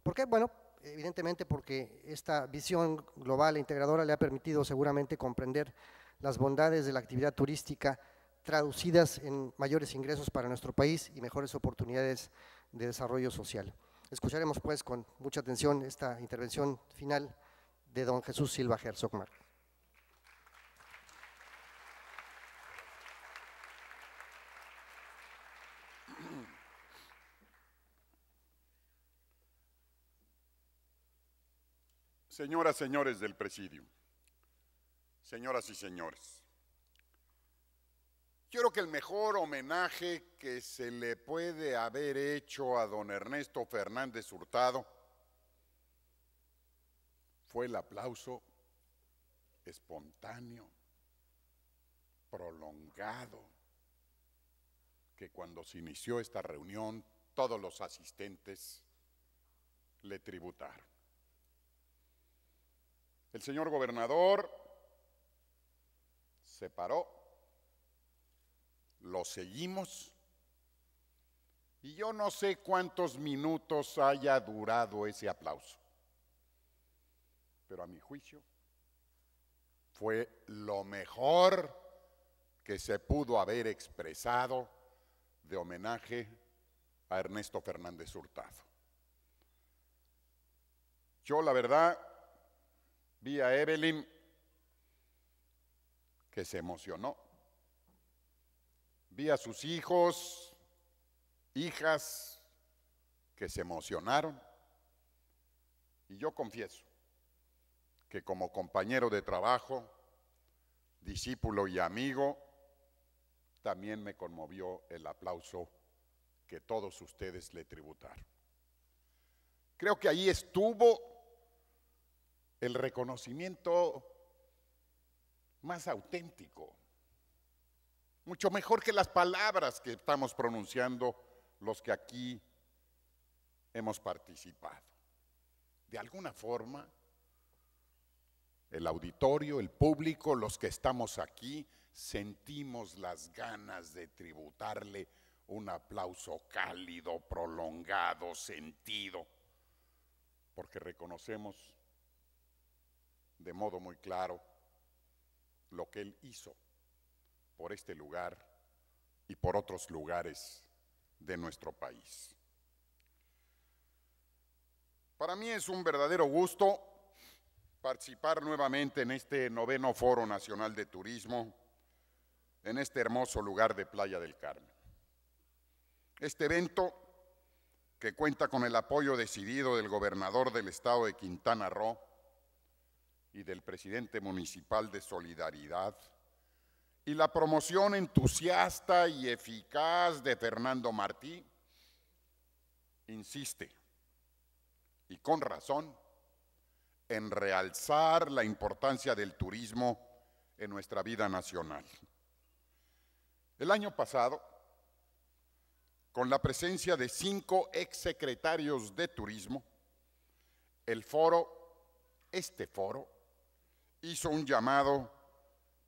¿Por qué? Bueno, evidentemente porque esta visión global e integradora le ha permitido seguramente comprender las bondades de la actividad turística traducidas en mayores ingresos para nuestro país y mejores oportunidades de desarrollo social. Escucharemos pues con mucha atención esta intervención final de don Jesús Silva Herzogmar. Señoras, señores del Presidium, señoras y señores, yo creo que el mejor homenaje que se le puede haber hecho a don Ernesto Fernández Hurtado fue el aplauso espontáneo, prolongado, que cuando se inició esta reunión todos los asistentes le tributaron. El señor gobernador se paró, lo seguimos, y yo no sé cuántos minutos haya durado ese aplauso, pero a mi juicio fue lo mejor que se pudo haber expresado de homenaje a Ernesto Fernández Hurtado. Yo, la verdad, vi a Evelyn que se emocionó. Vi a sus hijos, hijas que se emocionaron. Y yo confieso que como compañero de trabajo, discípulo y amigo, también me conmovió el aplauso que todos ustedes le tributaron. Creo que ahí estuvo el reconocimiento más auténtico, mucho mejor que las palabras que estamos pronunciando los que aquí hemos participado. De alguna forma, el auditorio, el público, los que estamos aquí, sentimos las ganas de tributarle un aplauso cálido, prolongado, sentido, porque reconocemos de modo muy claro lo que él hizo por este lugar y por otros lugares de nuestro país. Para mí es un verdadero gusto participar nuevamente en este 9º Foro Nacional de Turismo en este hermoso lugar de Playa del Carmen. Este evento, que cuenta con el apoyo decidido del gobernador del estado de Quintana Roo y del presidente municipal de Solidaridad, y la promoción entusiasta y eficaz de Fernando Martí, insiste, y con razón, en realzar la importancia del turismo en nuestra vida nacional. El año pasado, con la presencia de 5 exsecretarios de turismo, este foro, hizo un llamado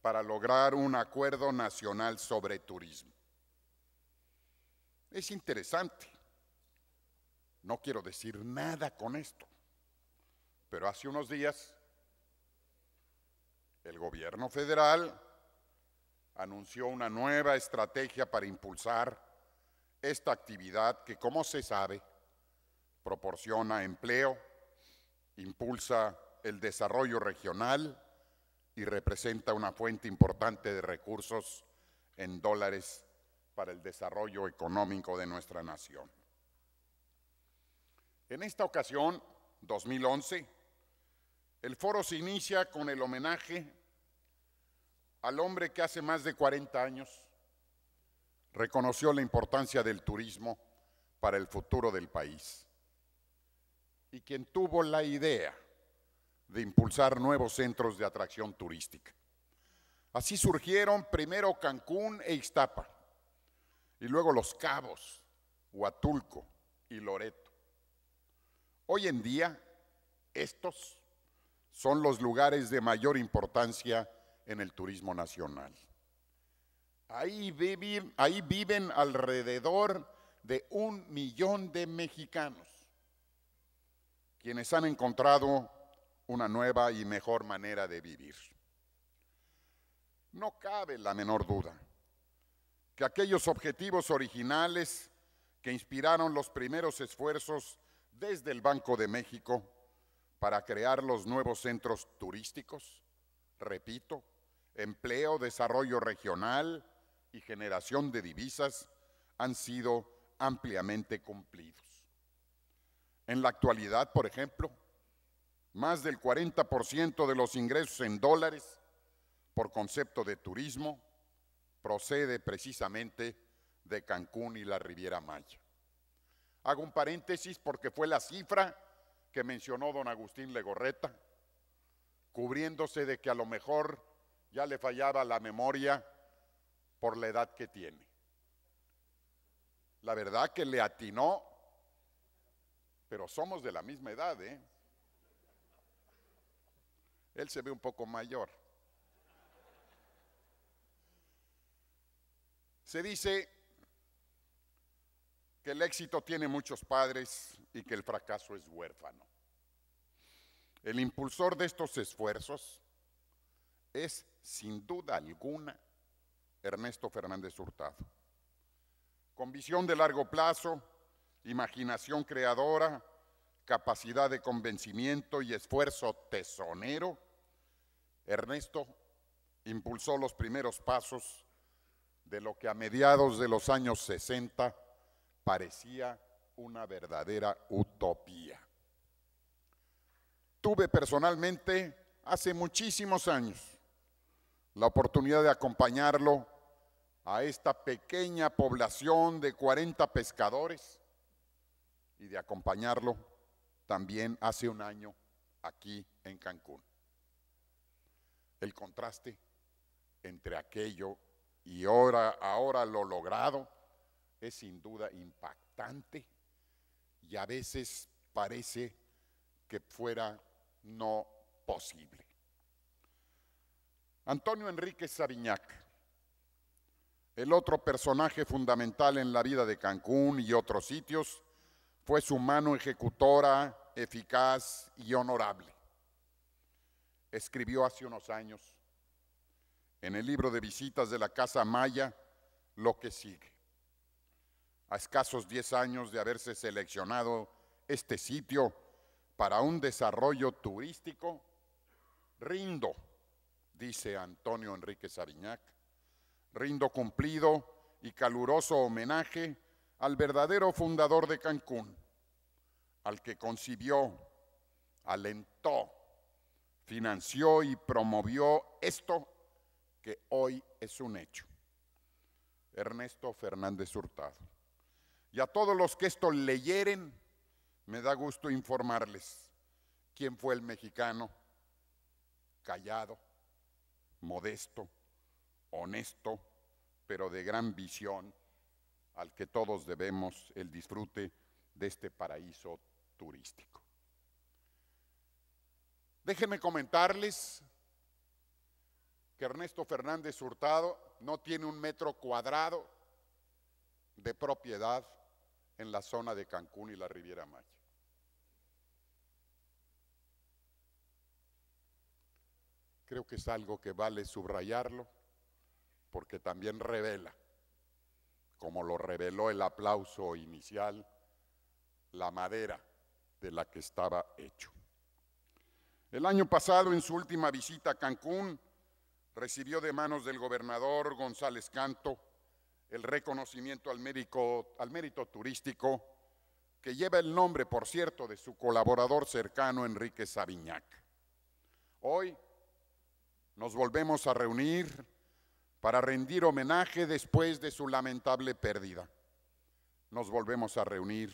para lograr un acuerdo nacional sobre turismo. Es interesante, no quiero decir nada con esto, pero hace unos días el gobierno federal anunció una nueva estrategia para impulsar esta actividad que, como se sabe, proporciona empleo, impulsa el desarrollo regional y representa una fuente importante de recursos en dólares para el desarrollo económico de nuestra nación. En esta ocasión, 2011, el foro se inicia con el homenaje al hombre que hace más de 40 años reconoció la importancia del turismo para el futuro del país y quien tuvo la idea de impulsar nuevos centros de atracción turística. Así surgieron primero Cancún e Ixtapa, y luego Los Cabos, Huatulco y Loreto. Hoy en día, estos son los lugares de mayor importancia en el turismo nacional. Ahí viven alrededor de 1 millón de mexicanos, quienes han encontrado una nueva y mejor manera de vivir. No cabe la menor duda que aquellos objetivos originales que inspiraron los primeros esfuerzos desde el Banco de México para crear los nuevos centros turísticos, repito, empleo, desarrollo regional y generación de divisas, han sido ampliamente cumplidos. En la actualidad, por ejemplo, más del 40% de los ingresos en dólares por concepto de turismo procede precisamente de Cancún y la Riviera Maya. Hago un paréntesis porque fue la cifra que mencionó don Agustín Legorreta, cubriéndose de que a lo mejor ya le fallaba la memoria por la edad que tiene. La verdad que le atinó, pero somos de la misma edad, ¿eh? Él se ve un poco mayor. Se dice que el éxito tiene muchos padres y que el fracaso es huérfano. El impulsor de estos esfuerzos es, sin duda alguna, Ernesto Fernández Hurtado. Con visión de largo plazo, imaginación creadora, capacidad de convencimiento y esfuerzo tesonero, Ernesto impulsó los primeros pasos de lo que a mediados de los años 60 parecía una verdadera utopía. Tuve personalmente hace muchísimos años la oportunidad de acompañarlo a esta pequeña población de 40 pescadores y de acompañarlo también hace un año aquí en Cancún. El contraste entre aquello y ahora lo logrado es sin duda impactante y a veces parece que fuera no posible. Antonio Enríquez Sabiñac, el otro personaje fundamental en la vida de Cancún y otros sitios, fue su mano ejecutora, eficaz y honorable. Escribió hace unos años en el libro de visitas de la Casa Maya lo que sigue. A escasos 10 años de haberse seleccionado este sitio para un desarrollo turístico, rindo, dice Antonio Enríquez Sabiñac, rindo cumplido y caluroso homenaje al verdadero fundador de Cancún, al que concibió, alentó, financió y promovió esto que hoy es un hecho, Ernesto Fernández Hurtado. Y a todos los que esto leyeren, me da gusto informarles quién fue el mexicano callado, modesto, honesto, pero de gran visión, al que todos debemos el disfrute de este paraíso turístico. Déjenme comentarles que Ernesto Fernández Hurtado no tiene 1 metro cuadrado de propiedad en la zona de Cancún y la Riviera Maya. Creo que es algo que vale subrayarlo, porque también revela, como lo reveló el aplauso inicial, la madera de la que estaba hecho. El año pasado, en su última visita a Cancún, recibió de manos del gobernador González Canto el reconocimiento al mérito turístico que lleva el nombre, por cierto, de su colaborador cercano, Enríquez Sabiñac. Hoy nos volvemos a reunir para rendir homenaje después de su lamentable pérdida. Nos volvemos a reunir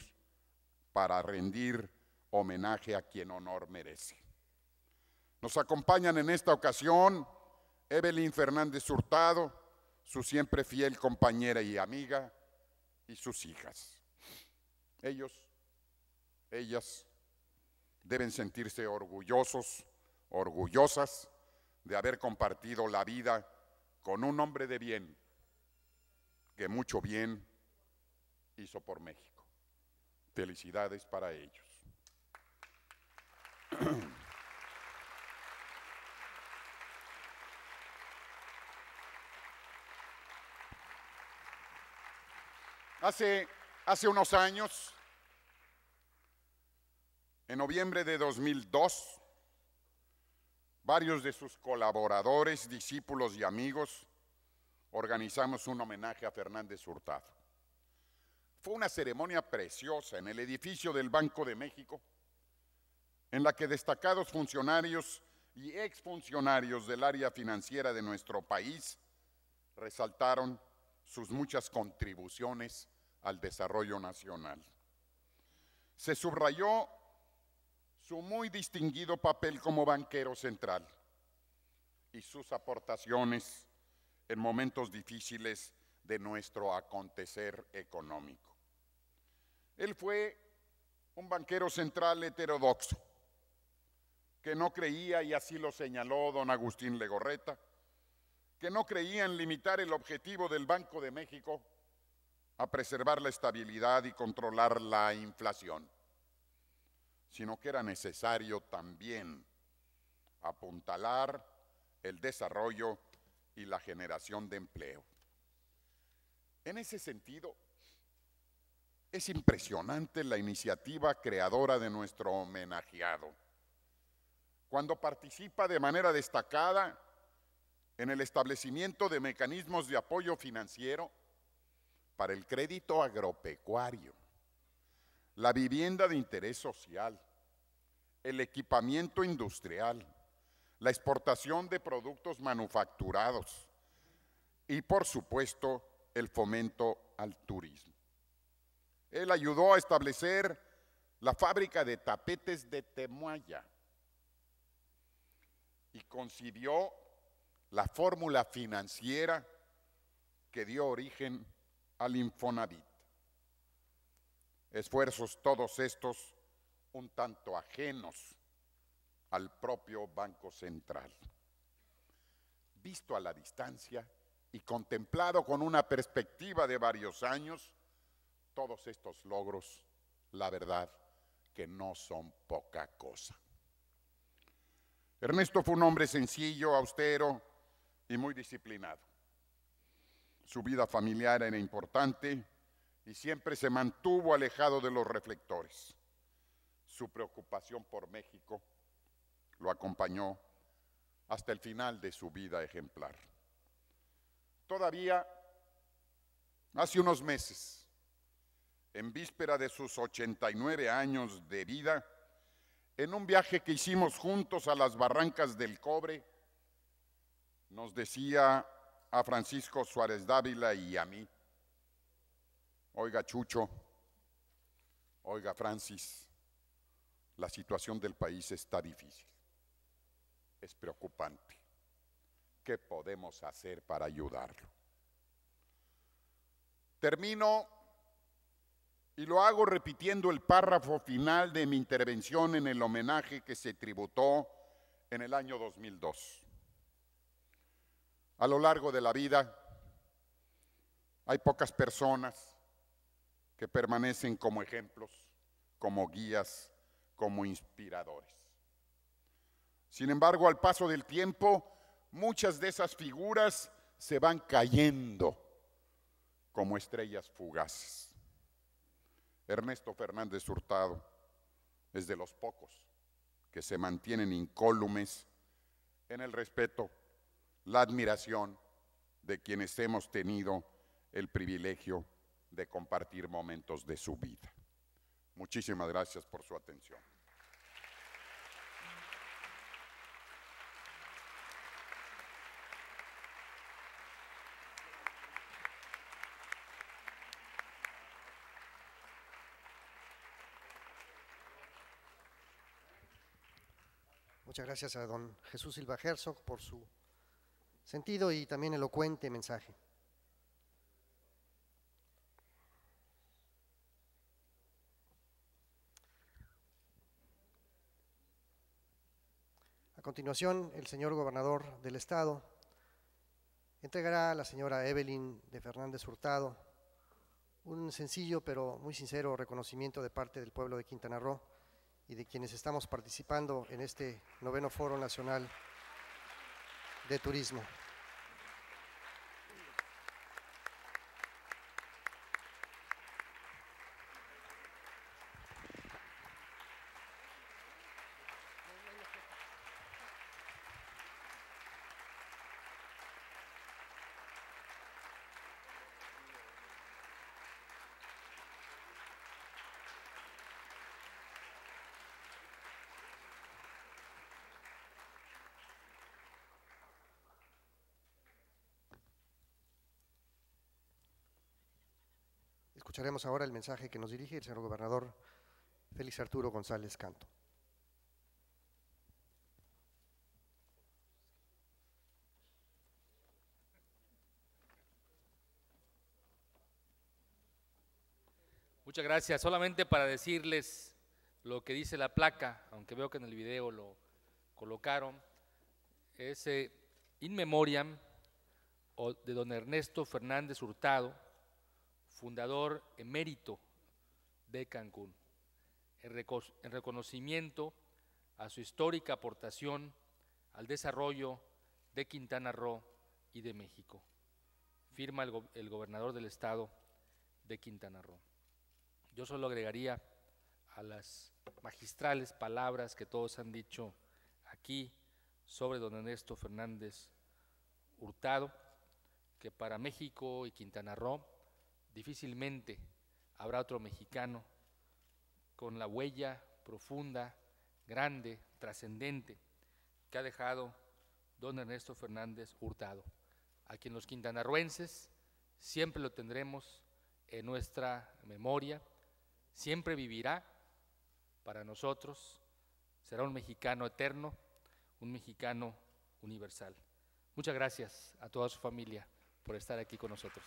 para rendir homenaje a quien honor merece. Nos acompañan en esta ocasión Evelyn Fernández Hurtado, su siempre fiel compañera y amiga, y sus hijas. Ellas deben sentirse orgullosos, orgullosas de haber compartido la vida con un hombre de bien, que mucho bien hizo por México. Felicidades para ellos. Hace unos años, en noviembre de 2002, varios de sus colaboradores, discípulos y amigos organizamos un homenaje a Fernández Hurtado. Fue una ceremonia preciosa en el edificio del Banco de México, en la que destacados funcionarios y exfuncionarios del área financiera de nuestro país resaltaron sus muchas contribuciones al desarrollo nacional. Se subrayó su muy distinguido papel como banquero central y sus aportaciones en momentos difíciles de nuestro acontecer económico. Él fue un banquero central heterodoxo, que no creía, y así lo señaló don Agustín Legorreta, que no creía en limitar el objetivo del Banco de México a preservar la estabilidad y controlar la inflación, sino que era necesario también apuntalar el desarrollo y la generación de empleo. En ese sentido, es impresionante la iniciativa creadora de nuestro homenajeado, cuando participa de manera destacada en el establecimiento de mecanismos de apoyo financiero para el crédito agropecuario, la vivienda de interés social, el equipamiento industrial, la exportación de productos manufacturados y, por supuesto, el fomento al turismo. Él ayudó a establecer la fábrica de tapetes de Temuaya y concibió la fórmula financiera que dio origen al Infonavit. Esfuerzos todos estos un tanto ajenos al propio Banco Central. Visto a la distancia y contemplado con una perspectiva de varios años, todos estos logros, la verdad, que no son poca cosa. Ernesto fue un hombre sencillo, austero y muy disciplinado. Su vida familiar era importante y siempre se mantuvo alejado de los reflectores. Su preocupación por México lo acompañó hasta el final de su vida ejemplar. Todavía hace unos meses, en víspera de sus 89 años de vida, en un viaje que hicimos juntos a las Barrancas del Cobre, nos decía a Francisco Suárez Dávila y a mí: oiga, Chucho, oiga, Francis, la situación del país está difícil, es preocupante. ¿Qué podemos hacer para ayudarlo? Termino y lo hago repitiendo el párrafo final de mi intervención en el homenaje que se tributó en el año 2002. A lo largo de la vida hay pocas personas que permanecen como ejemplos, como guías, como inspiradores. Sin embargo, al paso del tiempo, muchas de esas figuras se van cayendo como estrellas fugaces. Ernesto Fernández Hurtado es de los pocos que se mantienen incólumes en el respeto, la admiración de quienes hemos tenido el privilegio de compartir momentos de su vida. Muchísimas gracias por su atención. Muchas gracias a don Jesús Silva Herzog por su sentido y también elocuente mensaje. A continuación, el señor gobernador del estado entregará a la señora Evelyn de Fernández Hurtado un sencillo pero muy sincero reconocimiento de parte del pueblo de Quintana Roo y de quienes estamos participando en este 9º Foro Nacional de Turismo. Escucharemos ahora el mensaje que nos dirige el señor gobernador Félix Arturo González Canto. Muchas gracias. Solamente para decirles lo que dice la placa, aunque veo que en el video lo colocaron, es in memoriam de don Ernesto Fernández Hurtado, fundador emérito de Cancún, en reconocimiento a su histórica aportación al desarrollo de Quintana Roo y de México. Firma el gobernador del estado de Quintana Roo. Yo solo agregaría a las magistrales palabras que todos han dicho aquí sobre don Ernesto Fernández Hurtado, que para México y Quintana Roo difícilmente habrá otro mexicano con la huella profunda, grande, trascendente que ha dejado don Ernesto Fernández Hurtado, a quien los quintanarroenses siempre lo tendremos en nuestra memoria, siempre vivirá para nosotros, será un mexicano eterno, un mexicano universal. Muchas gracias a toda su familia por estar aquí con nosotros.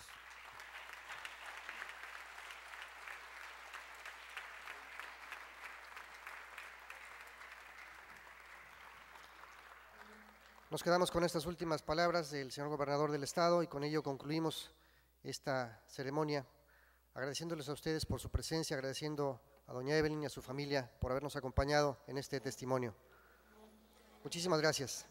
Nos quedamos con estas últimas palabras del señor gobernador del estado y con ello concluimos esta ceremonia, agradeciéndoles a ustedes por su presencia, agradeciendo a doña Evelyn y a su familia por habernos acompañado en este testimonio. Muchísimas gracias.